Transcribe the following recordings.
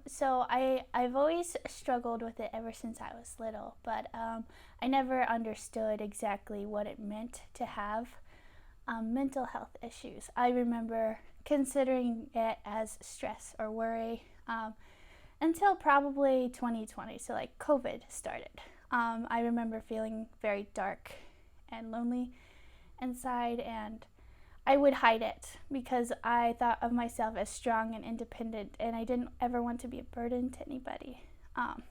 So I've always struggled with it ever since I was little, but I never understood exactly what it meant to have mental health issues. I remember considering it as stress or worry until probably 2020, so like COVID started. I remember feeling very dark and lonely inside, and I would hide it because I thought of myself as strong and independent, and I didn't ever want to be a burden to anybody. Um,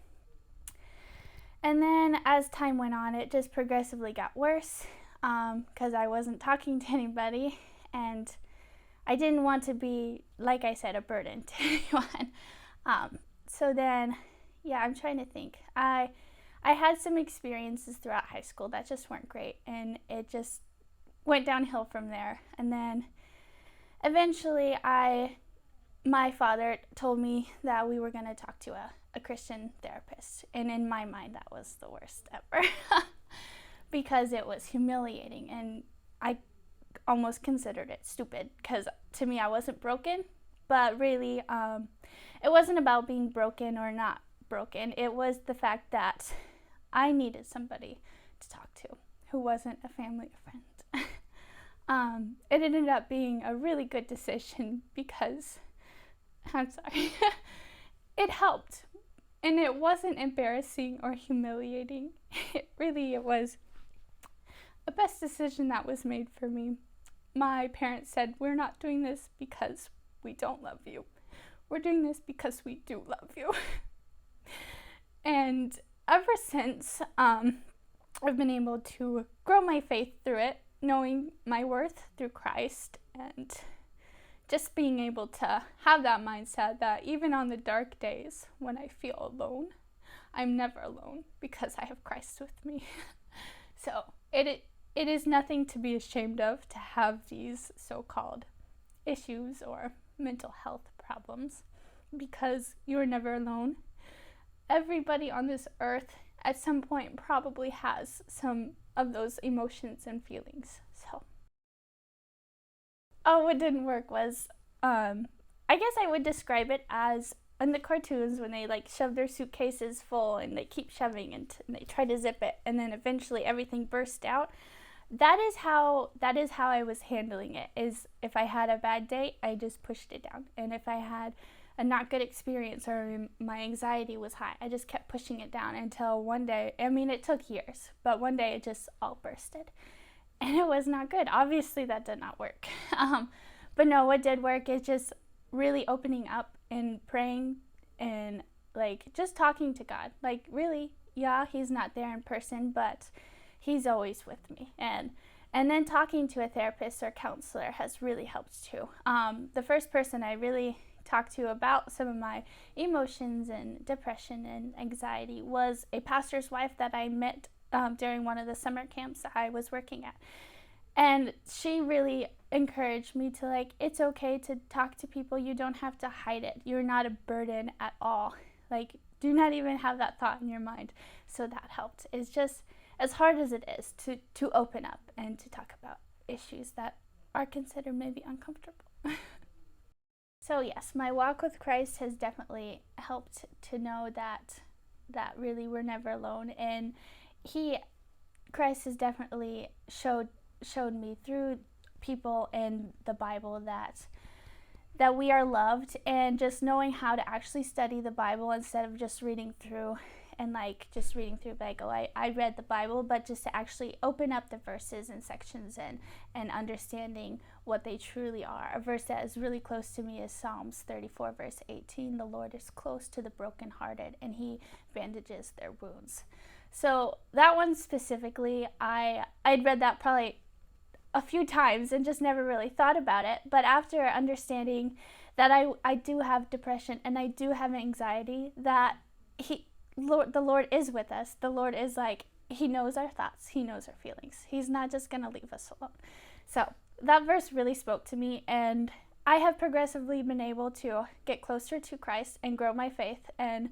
and then as time went on, it just progressively got worse because I wasn't talking to anybody, and I didn't want to be, like I said, a burden to anyone. So then, yeah, I'm trying to think. I had some experiences throughout high school that just weren't great, and it just went downhill from there. And then eventually my father told me that we were going to talk to a Christian therapist, and in my mind that was the worst ever because it was humiliating, and I almost considered it stupid because to me I wasn't broken, but really it wasn't about being broken or not broken. It was the fact that I needed somebody to talk to who wasn't a family or friend. It ended up being a really good decision because, I'm sorry, it helped. And it wasn't embarrassing or humiliating. It was the best decision that was made for me. My parents said, "We're not doing this because we don't love you. We're doing this because we do love you." And ever since, I've been able to grow my faith through it, knowing my worth through Christ, and just being able to have that mindset that even on the dark days when I feel alone, I'm never alone because I have Christ with me. So it is nothing to be ashamed of to have these so-called issues or mental health problems because you're never alone. Everybody on this earth at some point probably has some of those emotions and feelings. So, what didn't work was, I guess I would describe it as in the cartoons when they like shove their suitcases full and they keep shoving and they try to zip it, and then eventually everything bursts out. That is how I was handling it. Is if I had a bad day, I just pushed it down, and if I had a not good experience or my anxiety was high, I just kept pushing it down until one day, I mean, it took years, but one day it just all bursted. And it was not good. Obviously, that did not work. But no, what did work is just really opening up and praying and like just talking to God. Like, really, yeah, He's not there in person, but He's always with me. And then talking to a therapist or counselor has really helped too. The first person I really talked to about some of my emotions and depression and anxiety was a pastor's wife that I met during one of the summer camps I was working at. And she really encouraged me to like, it's okay to talk to people. You don't have to hide it. You're not a burden at all. Like, do not even have that thought in your mind. So that helped. It's just as hard as it is to open up and to talk about issues that are considered maybe uncomfortable. So yes, my walk with Christ has definitely helped to know that really we're never alone, and Christ has definitely showed me through people in the Bible that we are loved, and just knowing how to actually study the Bible instead of just reading through and like just reading through like, oh, I read the Bible, but just to actually open up the verses and sections and understanding what they truly are. A verse that is really close to me is Psalms 34 verse 18. The Lord is close to the brokenhearted, and He bandages their wounds. So that one specifically, I'd read that probably a few times and just never really thought about it. But after understanding that I do have depression and I do have anxiety, that the Lord is with us. The Lord is like, He knows our thoughts. He knows our feelings. He's not just going to leave us alone. So that verse really spoke to me, and I have progressively been able to get closer to Christ and grow my faith. And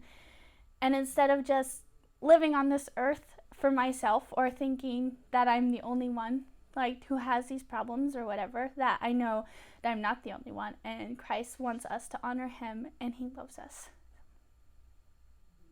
instead of just living on this earth for myself or thinking that I'm the only one like who has these problems or whatever, that I know that I'm not the only one, and Christ wants us to honor Him, and He loves us.